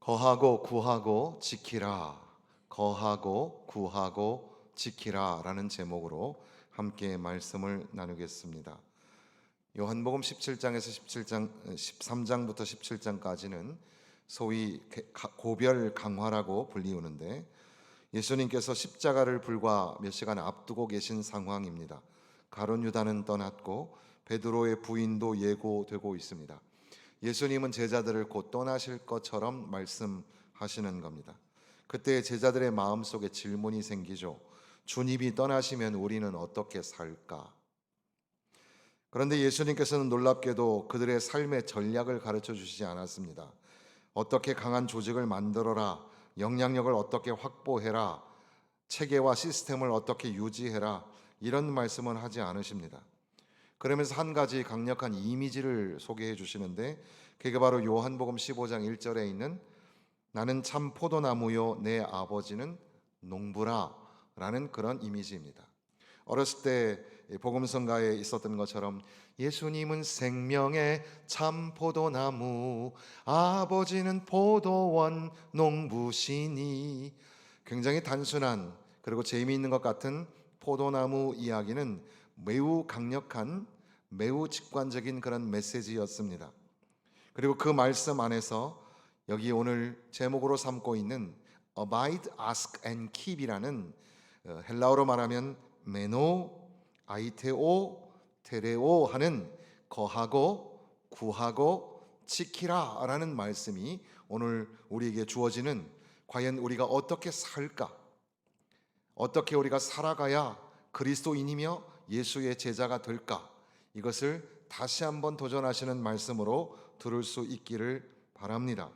거하고 구하고 지키라. 거하고 구하고 지키라 라는 제목으로 함께 말씀을 나누겠습니다. 요한복음 17장에서 13장부터 17장까지는 소위 고별 강화라고 불리우는데, 예수님께서 십자가를 불과 몇 시간 앞두고 계신 상황입니다. 가룟 유다는 떠났고 베드로의 부인도 예고되고 있습니다. 예수님은 제자들을 곧 떠나실 것처럼 말씀하시는 겁니다. 그때 제자들의 마음속에 질문이 생기죠. 주님이 떠나시면 우리는 어떻게 살까? 그런데 예수님께서는 놀랍게도 그들의 삶의 전략을 가르쳐 주시지 않았습니다. 어떻게 강한 조직을 만들어라, 영향력을 어떻게 확보해라, 체계와 시스템을 어떻게 유지해라, 이런 말씀은 하지 않으십니다. 그러면서 한 가지 강력한 이미지를 소개해 주시는데, 그게 바로 요한복음 15장 1절에 있는 나는 참 포도나무요 내 아버지는 농부라 라는 그런 이미지입니다. 어렸을 때 복음성가에 있었던 것처럼 예수님은 생명의 참 포도나무, 아버지는 포도원 농부시니, 굉장히 단순한 그리고 재미있는 것 같은 포도나무 이야기는 매우 강력한, 매우 직관적인 그런 메시지였습니다. 그리고 그 말씀 안에서 여기 오늘 제목으로 삼고 있는 Abide, Ask and Keep이라는, 헬라어로 말하면 메노, 아이테오, 테레오 하는 거하고 구하고 지키라 라는 말씀이 오늘 우리에게 주어지는, 과연 우리가 어떻게 살까? 어떻게 우리가 살아가야 그리스도인이며 예수의 제자가 될까? 이것을 다시 한번 도전하시는 말씀으로 들을 수 있기를 바랍니다.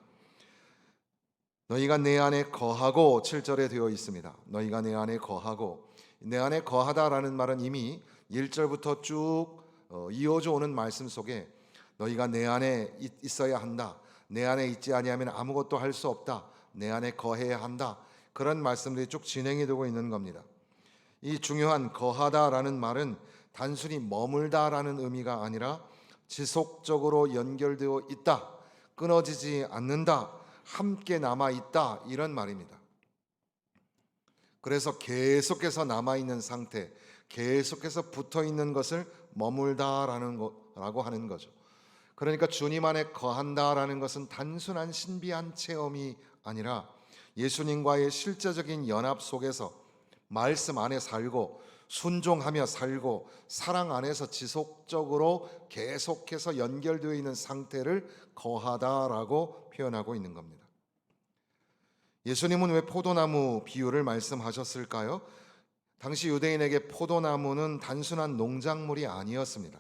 너희가 내 안에 거하고, 7절에 되어 있습니다. 너희가 내 안에 거하고, 내 안에 거하다라는 말은 이미 1절부터 쭉 이어져 오는 말씀 속에 너희가 내 안에 있어야 한다, 내 안에 있지 아니하면 아무것도 할 수 없다, 내 안에 거해야 한다, 그런 말씀들이 쭉 진행이 되고 있는 겁니다. 이 중요한 거하다라는 말은 단순히 머물다라는 의미가 아니라 지속적으로 연결되어 있다, 끊어지지 않는다, 함께 남아있다, 이런 말입니다. 그래서 계속해서 남아있는 상태, 계속해서 붙어있는 것을 머물다라는 거라고 하는 거죠. 그러니까 주님 안에 거한다라는 것은 단순한 신비한 체험이 아니라 예수님과의 실제적인 연합 속에서 말씀 안에 살고 순종하며 살고 사랑 안에서 지속적으로 계속해서 연결되어 있는 상태를 거하다라고 표현하고 있는 겁니다. 예수님은 왜 포도나무 비유를 말씀하셨을까요? 당시 유대인에게 포도나무는 단순한 농작물이 아니었습니다.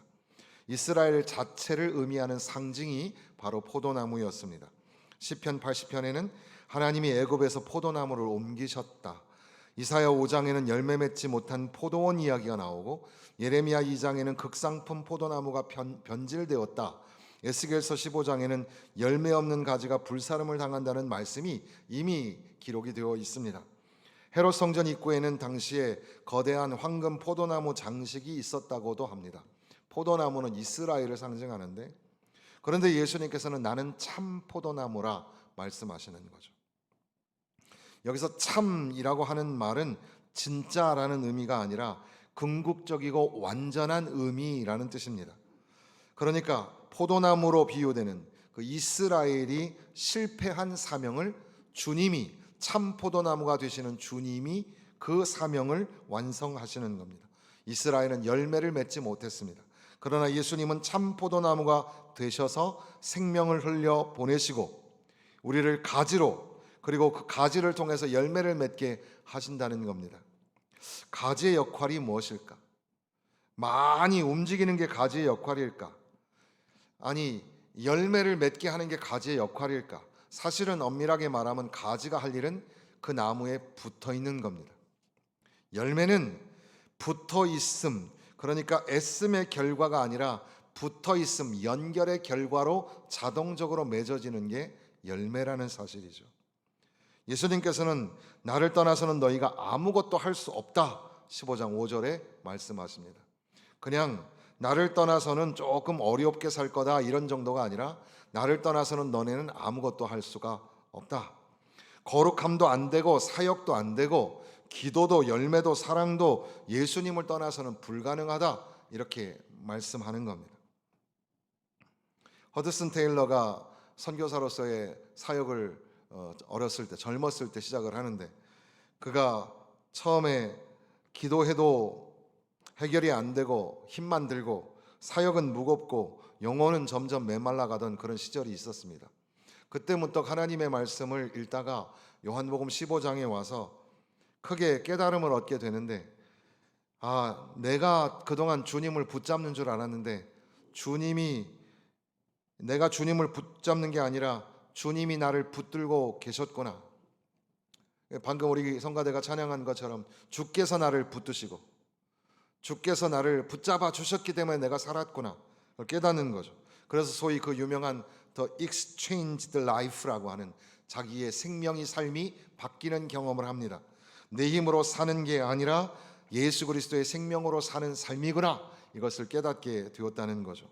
이스라엘 자체를 의미하는 상징이 바로 포도나무였습니다. 시편 80편에는 하나님이 애굽에서 포도나무를 옮기셨다, 이사야 5장에는 열매 맺지 못한 포도원 이야기가 나오고, 예레미야 2장에는 극상품 포도나무가 변질되었다, 에스겔서 15장에는 열매 없는 가지가 불사름을 당한다는 말씀이 이미 기록이 되어 있습니다. 헤롯 성전 입구에는 당시에 거대한 황금 포도나무 장식이 있었다고도 합니다. 포도나무는 이스라엘을 상징하는데, 그런데 예수님께서는 나는 참 포도나무라 말씀하시는 거죠. 여기서 참이라고 하는 말은 진짜라는 의미가 아니라 궁극적이고 완전한 의미라는 뜻입니다. 그러니까 포도나무로 비유되는 그 이스라엘이 실패한 사명을 주님이, 참 포도나무가 되시는 주님이 그 사명을 완성하시는 겁니다. 이스라엘은 열매를 맺지 못했습니다. 그러나 예수님은 참 포도나무가 되셔서 생명을 흘려 보내시고 우리를 가지로, 그리고 그 가지를 통해서 열매를 맺게 하신다는 겁니다. 가지의 역할이 무엇일까? 많이 움직이는 게 가지의 역할일까? 아니, 열매를 맺게 하는 게 가지의 역할일까? 사실은 엄밀하게 말하면 가지가 할 일은 그 나무에 붙어 있는 겁니다. 열매는 붙어 있음, 그러니까 애씀의 결과가 아니라 붙어 있음, 연결의 결과로 자동적으로 맺어지는 게 열매라는 사실이죠. 예수님께서는 나를 떠나서는 너희가 아무것도 할 수 없다, 15장 5절에 말씀하십니다. 그냥 나를 떠나서는 조금 어렵게 살 거다, 이런 정도가 아니라 나를 떠나서는 너네는 아무것도 할 수가 없다. 거룩함도 안 되고 사역도 안 되고 기도도 열매도 사랑도 예수님을 떠나서는 불가능하다. 이렇게 말씀하는 겁니다. 허드슨 테일러가 선교사로서의 사역을 어렸을 때, 젊었을 때 시작을 하는데, 그가 처음에 기도해도 해결이 안 되고 힘만 들고 사역은 무겁고 영혼은 점점 메말라가던 그런 시절이 있었습니다. 그때 문득 하나님의 말씀을 읽다가 요한복음 15장에 와서 크게 깨달음을 얻게 되는데, 내가 그동안 주님을 붙잡는 줄 알았는데 내가 주님을 붙잡는 게 아니라 주님이 나를 붙들고 계셨구나. 방금 우리 성가대가 찬양한 것처럼 주께서 나를 붙드시고 주께서 나를 붙잡아 주셨기 때문에 내가 살았구나. 그걸 깨닫는 거죠. 그래서 소위 그 유명한 The Exchanged Life라고 하는 자기의 생명이 삶이 바뀌는 경험을 합니다. 내 힘으로 사는 게 아니라 예수 그리스도의 생명으로 사는 삶이구나. 이것을 깨닫게 되었다는 거죠.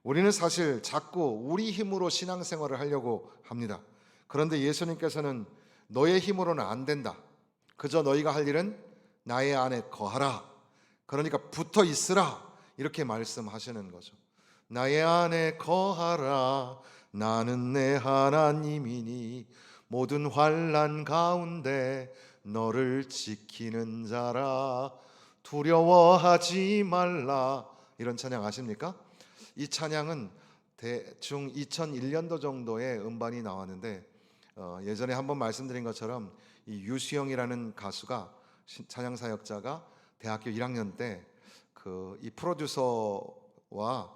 우리는 사실 자꾸 우리 힘으로 신앙생활을 하려고 합니다. 그런데 예수님께서는 너의 힘으로는 안 된다. 그저 너희가 할 일은 나의 안에 거하라. 그러니까 붙어 있으라. 이렇게 말씀하시는 거죠. 나의 안에 거하라. 나는 내 하나님이니 모든 환난 가운데 너를 지키는 자라. 두려워하지 말라. 이런 찬양 아십니까? 이 찬양은 대충 2001년도 정도의 음반이 나왔는데, 예전에 한번 말씀드린 것처럼 이 유수영이라는 가수가, 찬양 사역자가 대학교 1학년 때 이 프로듀서와,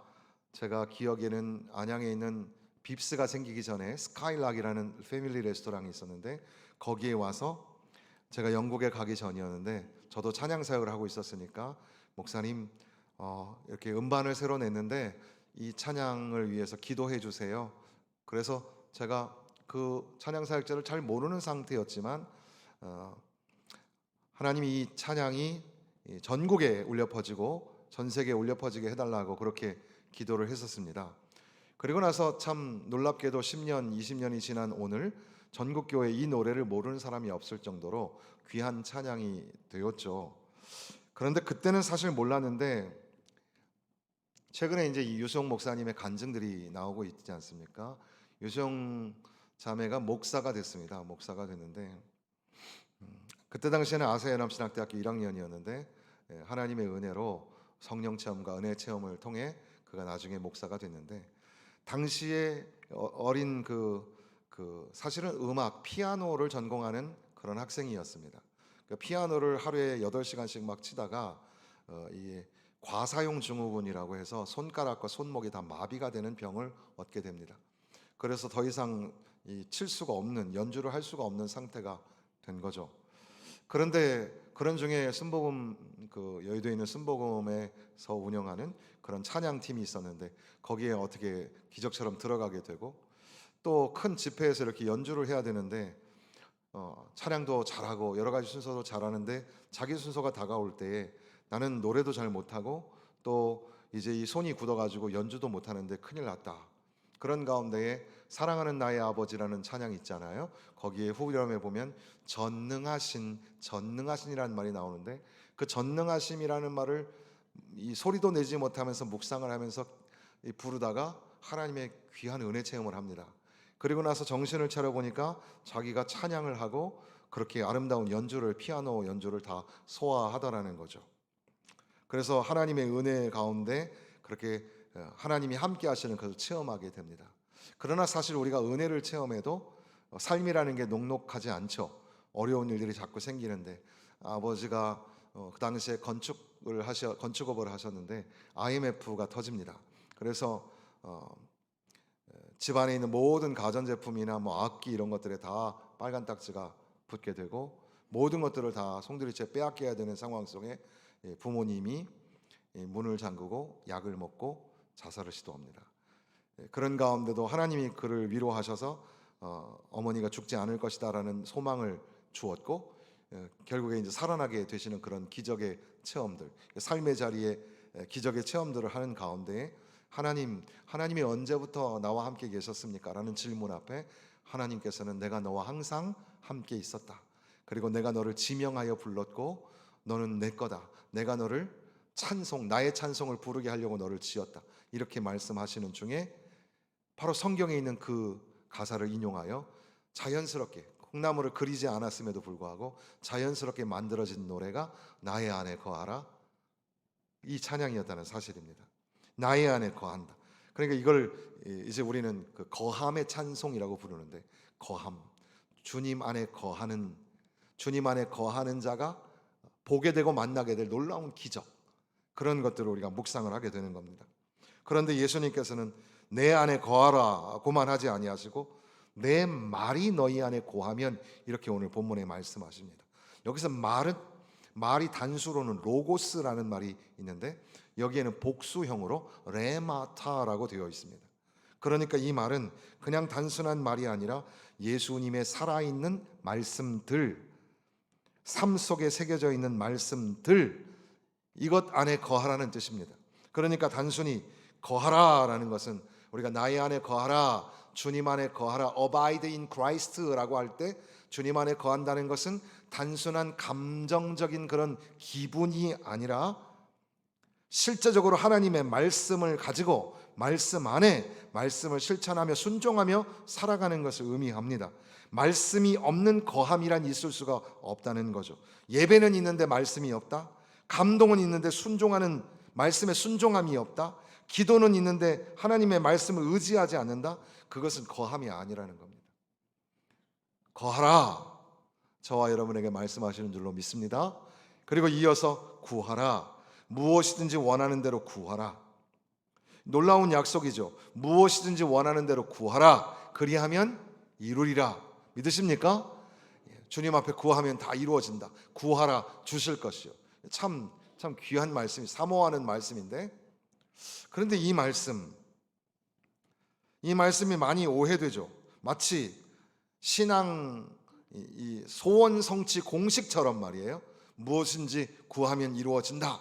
제가 기억에는 안양에 있는 빕스가 생기기 전에 스카이락이라는 패밀리 레스토랑이 있었는데, 거기에 와서, 제가 영국에 가기 전이었는데 저도 찬양 사역을 하고 있었으니까, 목사님 이렇게 음반을 새로 냈는데 이 찬양을 위해서 기도해 주세요. 그래서 제가 그 찬양 사역자를 잘 모르는 상태였지만 하나님이 이 찬양이 전국에 울려 퍼지고 전 세계에 울려 퍼지게 해달라고 그렇게 기도를 했었습니다. 그리고 나서 참 놀랍게도 10년, 20년이 지난 오늘 전국 교회에 이 노래를 모르는 사람이 없을 정도로 귀한 찬양이 되었죠. 그런데 그때는 사실 몰랐는데, 최근에 이제 이 유수영 목사님의 간증들이 나오고 있지 않습니까? 유수영 자매가 목사가 됐습니다. 목사가 됐는데, 그때 당시에는 아세연합신학대학교 1학년이었는데 하나님의 은혜로 성령 체험과 은혜 체험을 통해 그가 나중에 목사가 됐는데, 당시에 어린 사실은 음악 피아노를 전공하는 그런 학생이었습니다. 그 피아노를 하루에 8시간씩 막 치다가 이 과사용 증후군이라고 해서 손가락과 손목이 다 마비가 되는 병을 얻게 됩니다. 그래서 더 이상 칠 수가 없는, 연주를 할 수가 없는 상태가 된 거죠. 그런데 그런 중에 순복음, 여의도에 있는 순복음에서 운영하는 그런 찬양팀이 있었는데, 거기에 어떻게 기적처럼 들어가게 되고, 또 큰 집회에서 이렇게 연주를 해야 되는데 찬양도 잘하고 여러 가지 순서도 잘하는데, 자기 순서가 다가올 때에 나는 노래도 잘 못하고 또 이제 이 손이 굳어가지고 연주도 못하는데 큰일 났다. 그런 가운데에 사랑하는 나의 아버지라는 찬양이 있잖아요. 거기에 후렴에 보면 전능하신이라는 말이 나오는데, 그 전능하심이라는 말을 이 소리도 내지 못하면서 묵상을 하면서 부르다가 하나님의 귀한 은혜 체험을 합니다. 그리고 나서 정신을 차려 보니까 자기가 찬양을 하고 그렇게 아름다운 연주를, 피아노 연주를 다 소화하더라는 거죠. 그래서 하나님의 은혜 가운데 그렇게 하나님이 함께 하시는 것을 체험하게 됩니다. 그러나 사실 우리가 은혜를 체험해도 삶이라는 게 녹록하지 않죠. 어려운 일들이 자꾸 생기는데, 아버지가 그 당시에 건축업을 하셨는데 IMF가 터집니다. 그래서 집안에 있는 모든 가전제품이나 뭐 악기 이런 것들에 다 빨간 딱지가 붙게 되고, 모든 것들을 다 송두리째 빼앗겨야 되는 상황 속에 부모님이 문을 잠그고 약을 먹고 자살을 시도합니다. 그런 가운데도 하나님이 그를 위로하셔서 어머니가 죽지 않을 것이다라는 소망을 주었고, 결국에 이제 살아나게 되시는 그런 기적의 체험들, 삶의 자리에 기적의 체험들을 하는 가운데 하나님이 언제부터 나와 함께 계셨습니까? 라는 질문 앞에 하나님께서는 내가 너와 항상 함께 있었다. 그리고 내가 너를 지명하여 불렀고 너는 내 거다. 내가 너를 나의 찬송을 부르게 하려고 너를 지었다. 이렇게 말씀하시는 중에 바로 성경에 있는 그 가사를 인용하여 자연스럽게 콩나물을 그리지 않았음에도 불구하고 자연스럽게 만들어진 노래가 나의 안에 거하라, 이 찬양이었다는 사실입니다. 나의 안에 거한다. 그러니까 이걸 이제 우리는 그 거함의 찬송이라고 부르는데, 거함, 주님 안에 거하는 자가 보게 되고 만나게 될 놀라운 기적, 그런 것들을 우리가 묵상을 하게 되는 겁니다. 그런데 예수님께서는 내 안에 거하라고만 하지 아니하시고 내 말이 너희 안에 거하면, 이렇게 오늘 본문에 말씀하십니다. 여기서 말이 단수로는 로고스라는 말이 있는데 여기에는 복수형으로 레마타라고 되어 있습니다. 그러니까 이 말은 그냥 단순한 말이 아니라 예수님의 살아있는 말씀들, 삶 속에 새겨져 있는 말씀들, 이것 안에 거하라는 뜻입니다. 그러니까 단순히 거하라라는 것은 우리가 나의 안에 거하라, 주님 안에 거하라, abide in Christ라고 할 때 주님 안에 거한다는 것은 단순한 감정적인 그런 기분이 아니라 실제적으로 하나님의 말씀을 가지고 말씀 안에 말씀을 실천하며 순종하며 살아가는 것을 의미합니다. 말씀이 없는 거함이란 있을 수가 없다는 거죠. 예배는 있는데 말씀이 없다. 감동은 있는데 순종하는 말씀에 순종함이 없다. 기도는 있는데 하나님의 말씀을 의지하지 않는다. 그것은 거함이 아니라는 겁니다. 거하라, 저와 여러분에게 말씀하시는 줄로 믿습니다. 그리고 이어서 구하라, 무엇이든지 원하는 대로 구하라. 놀라운 약속이죠. 무엇이든지 원하는 대로 구하라, 그리하면 이루리라. 믿으십니까? 주님 앞에 구하면 다 이루어진다. 구하라, 주실 것이요. 참 귀한 말씀이, 사모하는 말씀인데, 그런데 이 말씀이 많이 오해되죠. 마치 신앙 소원 성취 공식처럼 말이에요. 무엇인지 구하면 이루어진다.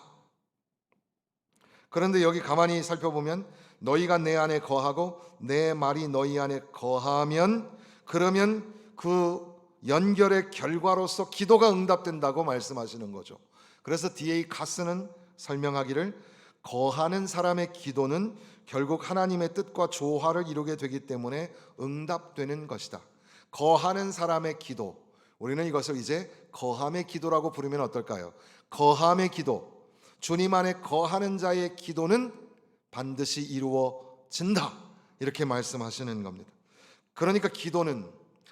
그런데 여기 가만히 살펴보면 너희가 내 안에 거하고 내 말이 너희 안에 거하면, 그러면 그 연결의 결과로서 기도가 응답된다고 말씀하시는 거죠. 그래서 D.A. 카스는 설명하기를, 거하는 사람의 기도는 결국 하나님의 뜻과 조화를 이루게 되기 때문에 응답되는 것이다. 거하는 사람의 기도, 우리는 이것을 이제 거함의 기도라고 부르면 어떨까요? 거함의 기도, 주님 안에 거하는 자의 기도는 반드시 이루어진다, 이렇게 말씀하시는 겁니다. 그러니까 기도는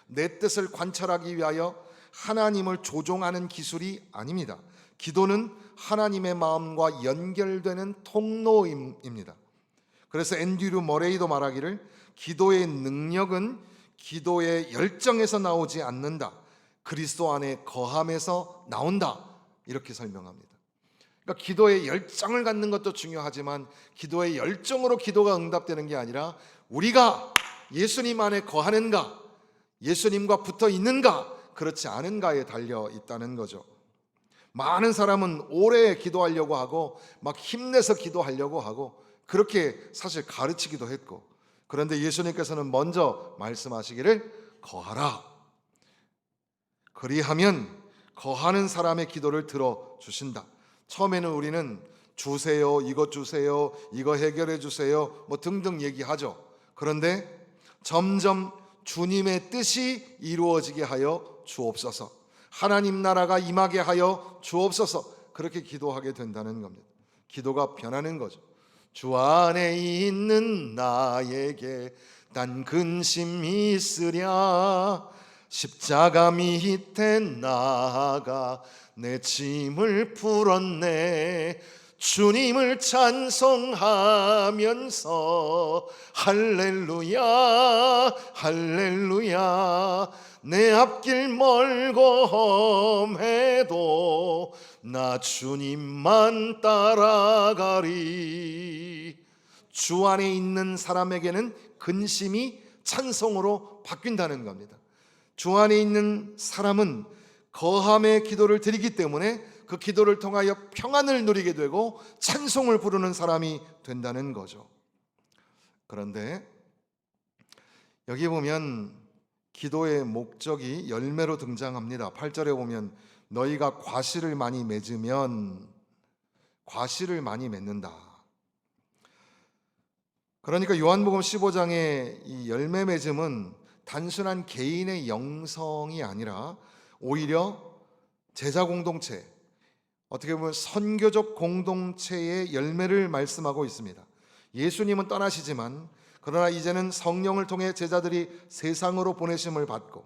내 뜻을 관찰하기 위하여 하나님을 조종하는 기술이 아닙니다. 기도는 하나님의 마음과 연결되는 통로입니다. 그래서 앤드류 머레이도 말하기를, 기도의 능력은 기도의 열정에서 나오지 않는다, 그리스도 안에 거함에서 나온다, 이렇게 설명합니다. 그러니까 기도의 열정을 갖는 것도 중요하지만 기도의 열정으로 기도가 응답되는 게 아니라 우리가 예수님 안에 거하는가, 예수님과 붙어 있는가, 그렇지 않은가에 달려 있다는 거죠. 많은 사람은 오래 기도하려고 하고 막 힘내서 기도하려고 하고 그렇게 사실 가르치기도 했고, 그런데 예수님께서는 먼저 말씀하시기를 거하라, 그리하면 거하는 사람의 기도를 들어주신다. 처음에는 우리는 주세요, 이것 주세요, 이거 해결해 주세요, 뭐 등등 얘기하죠. 그런데 점점 주님의 뜻이 이루어지게 하여 주옵소서, 하나님 나라가 임하게 하여 주옵소서, 그렇게 기도하게 된다는 겁니다. 기도가 변하는 거죠. 주 안에 있는 나에게 단 근심이 있으랴, 십자가 밑에 나아가 내 짐을 풀었네. 주님을 찬송하면서 할렐루야 할렐루야, 내 앞길 멀고 험해도 나 주님만 따라가리. 주 안에 있는 사람에게는 근심이 찬송으로 바뀐다는 겁니다. 주 안에 있는 사람은 거함의 기도를 드리기 때문에 그 기도를 통하여 평안을 누리게 되고 찬송을 부르는 사람이 된다는 거죠. 그런데 여기 보면 기도의 목적이 열매로 등장합니다. 8절에 보면 너희가 과실을 많이 맺으면 과실을 많이 맺는다. 그러니까 요한복음 15장의 이 열매 맺음은 단순한 개인의 영성이 아니라 오히려 제자 공동체, 어떻게 보면 선교적 공동체의 열매를 말씀하고 있습니다. 예수님은 떠나시지만 그러나 이제는 성령을 통해 제자들이 세상으로 보내심을 받고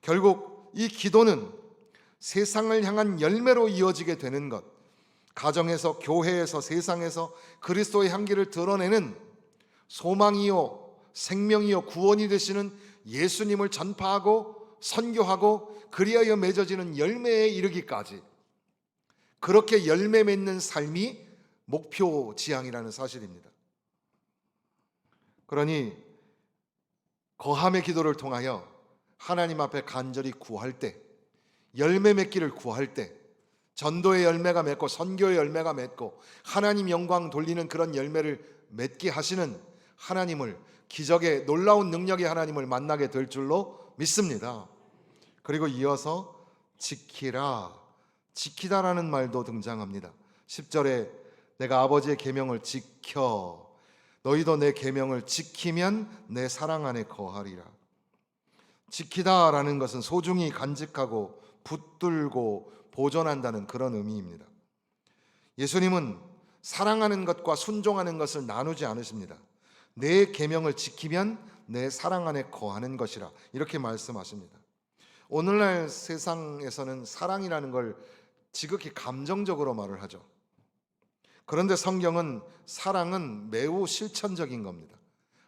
결국 이 기도는 세상을 향한 열매로 이어지게 되는 것, 가정에서, 교회에서, 세상에서 그리스도의 향기를 드러내는 소망이요 생명이요 구원이 되시는 예수님을 전파하고 선교하고 그리하여 맺어지는 열매에 이르기까지, 그렇게 열매 맺는 삶이 목표 지향이라는 사실입니다. 그러니 거함의 기도를 통하여 하나님 앞에 간절히 구할 때, 열매 맺기를 구할 때, 전도의 열매가 맺고 선교의 열매가 맺고 하나님 영광 돌리는 그런 열매를 맺게 하시는 하나님을, 기적의 놀라운 능력의 하나님을 만나게 될 줄로 믿습니다. 그리고 이어서 지키라, 지키다라는 말도 등장합니다. 10절에 내가 아버지의 계명을 지켜 너희도 내 계명을 지키면 내 사랑 안에 거하리라. 지키다라는 것은 소중히 간직하고 붙들고 보존한다는 그런 의미입니다. 예수님은 사랑하는 것과 순종하는 것을 나누지 않으십니다. 내 계명을 지키면 내 사랑 안에 거하는 것이라 이렇게 말씀하십니다. 오늘날 세상에서는 사랑이라는 걸 지극히 감정적으로 말을 하죠. 그런데 성경은 사랑은 매우 실천적인 겁니다.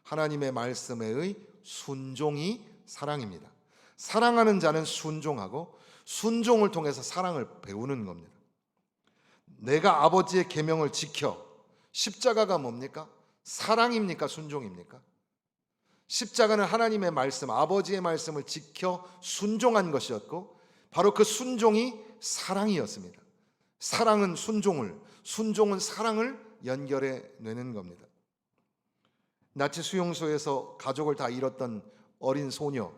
하나님의 말씀의 순종이 사랑입니다. 사랑하는 자는 순종하고 순종을 통해서 사랑을 배우는 겁니다. 내가 아버지의 계명을 지켜, 십자가가 뭡니까? 사랑입니까? 순종입니까? 십자가는 하나님의 말씀, 아버지의 말씀을 지켜 순종한 것이었고 바로 그 순종이 사랑이었습니다. 사랑은 순종을, 순종은 사랑을 연결해 내는 겁니다. 나치 수용소에서 가족을 다 잃었던 어린 소녀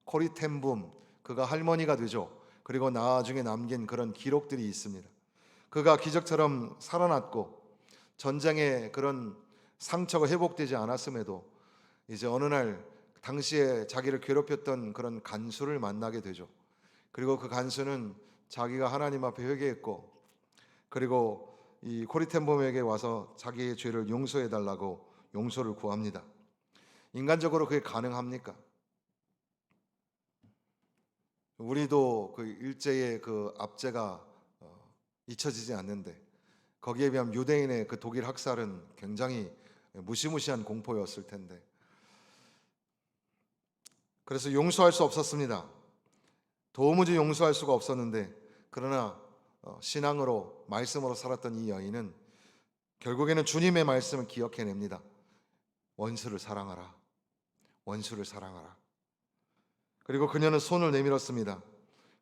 코리 텐붐, 그가 할머니가 되죠. 그리고 나중에 남긴 그런 기록들이 있습니다. 그가 기적처럼 살아났고 전쟁의 그런 상처가 회복되지 않았음에도 이제 어느 날 당시에 자기를 괴롭혔던 그런 간수를 만나게 되죠. 그리고 그 간수는 자기가 하나님 앞에 회개했고 그리고 이 코리텐범에게 와서 자기의 죄를 용서해 달라고 용서를 구합니다. 인간적으로 그게 가능합니까? 우리도 그 일제의 그 압제가 잊혀지지 않는데 거기에 비하면 유대인의 그 독일 학살은 굉장히 무시무시한 공포였을 텐데, 그래서 용서할 수 없었습니다. 도무지 용서할 수가 없었는데 그러나 신앙으로 말씀으로 살았던 이 여인은 결국에는 주님의 말씀을 기억해냅니다. 원수를 사랑하라, 원수를 사랑하라. 그리고 그녀는 손을 내밀었습니다.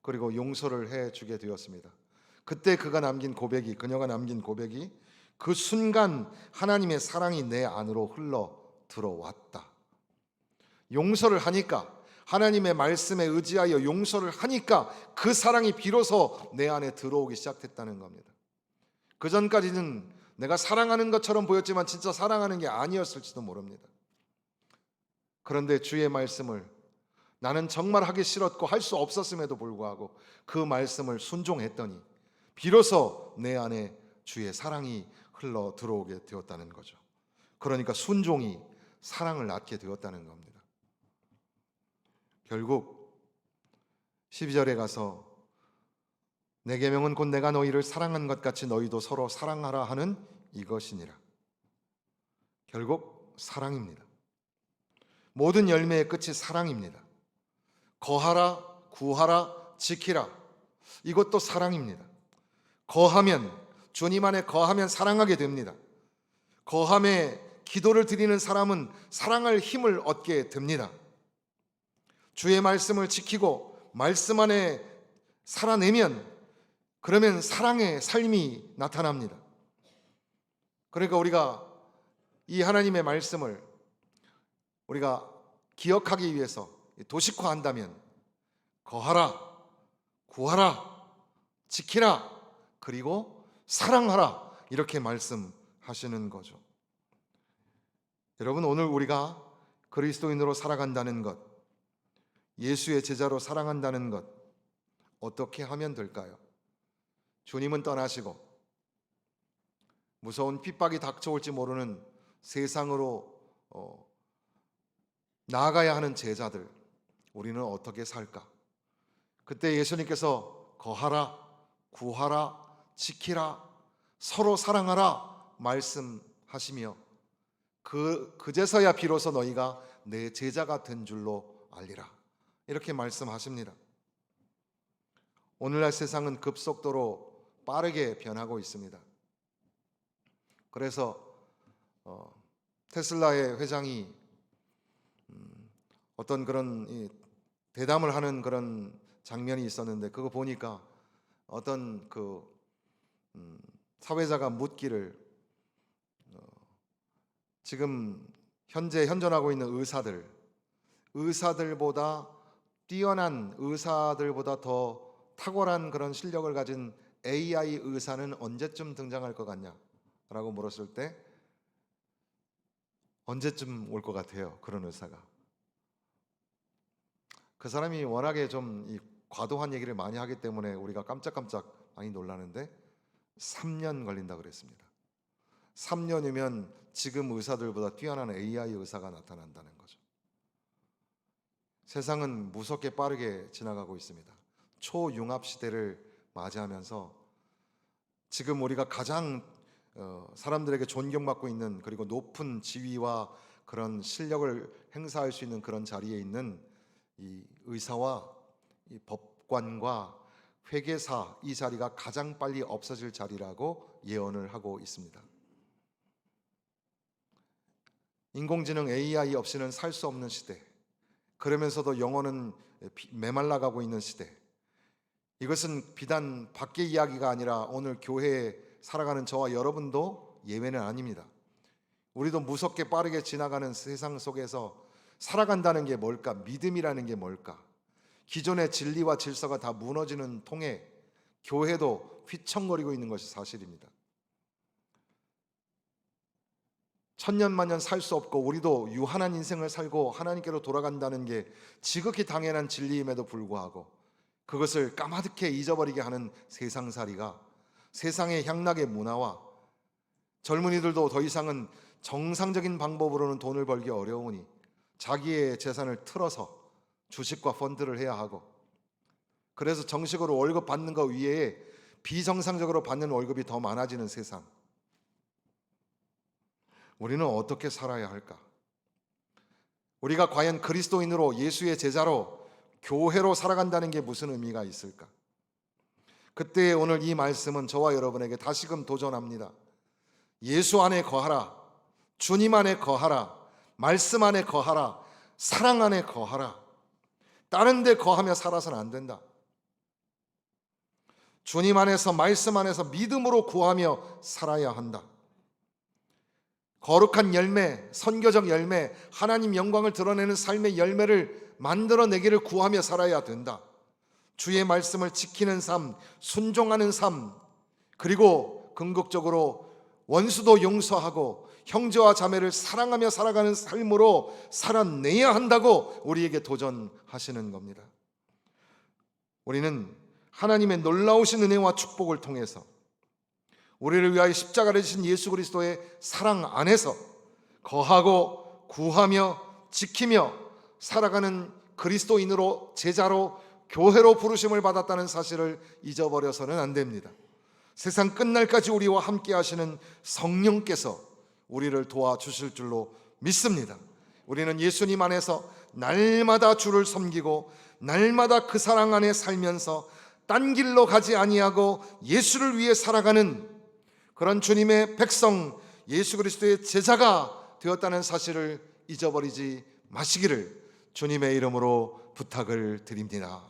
그리고 용서를 해주게 되었습니다. 그때 그녀가 남긴 고백이 그 순간 하나님의 사랑이 내 안으로 흘러 들어왔다. 용서를 하니까, 하나님의 말씀에 의지하여 용서를 하니까 그 사랑이 비로소 내 안에 들어오기 시작했다는 겁니다. 그 전까지는 내가 사랑하는 것처럼 보였지만 진짜 사랑하는 게 아니었을지도 모릅니다. 그런데 주의 말씀을 나는 정말 하기 싫었고 할 수 없었음에도 불구하고 그 말씀을 순종했더니 비로소 내 안에 주의 사랑이 흘러 들어오게 되었다는 거죠. 그러니까 순종이 사랑을 낳게 되었다는 겁니다. 결국 12절에 가서 내 계명은 곧 내가 너희를 사랑한 것 같이 너희도 서로 사랑하라 하는 이것이니라. 결국 사랑입니다. 모든 열매의 끝이 사랑입니다. 거하라, 구하라, 지키라, 이것도 사랑입니다. 거하면, 주님 안에 거하면 사랑하게 됩니다. 거함에 기도를 드리는 사람은 사랑할 힘을 얻게 됩니다. 주의 말씀을 지키고 말씀 안에 살아내면 그러면 사랑의 삶이 나타납니다. 그러니까 우리가 이 하나님의 말씀을 우리가 기억하기 위해서 도식화한다면 거하라, 구하라, 지키라, 그리고 사랑하라, 이렇게 말씀하시는 거죠. 여러분, 오늘 우리가 그리스도인으로 살아간다는 것, 예수의 제자로 살아간다는 것, 어떻게 하면 될까요? 주님은 떠나시고 무서운 핍박이 닥쳐올지 모르는 세상으로 나아가야 하는 제자들, 우리는 어떻게 살까? 그때 예수님께서 거하라, 구하라, 지키라, 서로 사랑하라 말씀하시며 그제서야 비로소 너희가 내 제자가 된 줄로 알리라, 이렇게 말씀하십니다. 오늘날 세상은 급속도로 빠르게 변하고 있습니다. 그래서 테슬라의 회장이 어떤 그런 대담을 하는 그런 장면이 있었는데, 그거 보니까 어떤 사회자가 묻기를 지금 현재 현존하고 있는 의사들보다 뛰어난, 의사들보다 더 탁월한 그런 실력을 가진 AI 의사는 언제쯤 등장할 것 같냐? 라고 물었을 때 언제쯤 올 것 같아요, 그런 의사가? 그 사람이 워낙에 좀 과도한 얘기를 많이 하기 때문에 우리가 깜짝깜짝 많이 놀라는데 3년 걸린다 그랬습니다. 3년이면 지금 의사들보다 뛰어난 AI 의사가 나타난다는 거죠. 세상은 무섭게 빠르게 지나가고 있습니다. 초융합 시대를 맞이하면서 지금 우리가 가장 사람들에게 존경받고 있는, 그리고 높은 지위와 그런 실력을 행사할 수 있는 그런 자리에 있는 이 의사와 이 법관과 회계사, 이 자리가 가장 빨리 없어질 자리라고 예언을 하고 있습니다. 인공지능 AI 없이는 살 수 없는 시대, 그러면서도 영혼은 메말라가고 있는 시대, 이것은 비단 밖의 이야기가 아니라 오늘 교회에 살아가는 저와 여러분도 예외는 아닙니다. 우리도 무섭게 빠르게 지나가는 세상 속에서 살아간다는 게 뭘까? 믿음이라는 게 뭘까? 기존의 진리와 질서가 다 무너지는 통에 교회도 휘청거리고 있는 것이 사실입니다. 천년만년 살 수 없고 우리도 유한한 인생을 살고 하나님께로 돌아간다는 게 지극히 당연한 진리임에도 불구하고 그것을 까마득해 잊어버리게 하는 세상살이가, 세상의 향락의 문화와 젊은이들도 더 이상은 정상적인 방법으로는 돈을 벌기 어려우니 자기의 재산을 틀어서 주식과 펀드를 해야 하고, 그래서 정식으로 월급 받는 것 위에 비정상적으로 받는 월급이 더 많아지는 세상, 우리는 어떻게 살아야 할까? 우리가 과연 그리스도인으로, 예수의 제자로, 교회로 살아간다는 게 무슨 의미가 있을까? 그때 오늘 이 말씀은 저와 여러분에게 다시금 도전합니다. 예수 안에 거하라, 주님 안에 거하라, 말씀 안에 거하라, 사랑 안에 거하라. 다른 데 거하며 살아서는 안 된다. 주님 안에서, 말씀 안에서 믿음으로 구하며 살아야 한다. 거룩한 열매, 선교적 열매, 하나님 영광을 드러내는 삶의 열매를 만들어내기를 구하며 살아야 된다. 주의 말씀을 지키는 삶, 순종하는 삶, 그리고 궁극적으로 원수도 용서하고 형제와 자매를 사랑하며 살아가는 삶으로 살아내야 한다고 우리에게 도전하시는 겁니다. 우리는 하나님의 놀라우신 은혜와 축복을 통해서 우리를 위하여 십자가를 지신 예수 그리스도의 사랑 안에서 거하고 구하며 지키며 살아가는 그리스도인으로, 제자로, 교회로 부르심을 받았다는 사실을 잊어버려서는 안 됩니다. 세상 끝날까지 우리와 함께 하시는 성령께서 우리를 도와주실 줄로 믿습니다. 우리는 예수님 안에서 날마다 주를 섬기고 날마다 그 사랑 안에 살면서 딴 길로 가지 아니하고 예수를 위해 살아가는 그런 주님의 백성, 예수 그리스도의 제자가 되었다는 사실을 잊어버리지 마시기를 주님의 이름으로 부탁을 드립니다.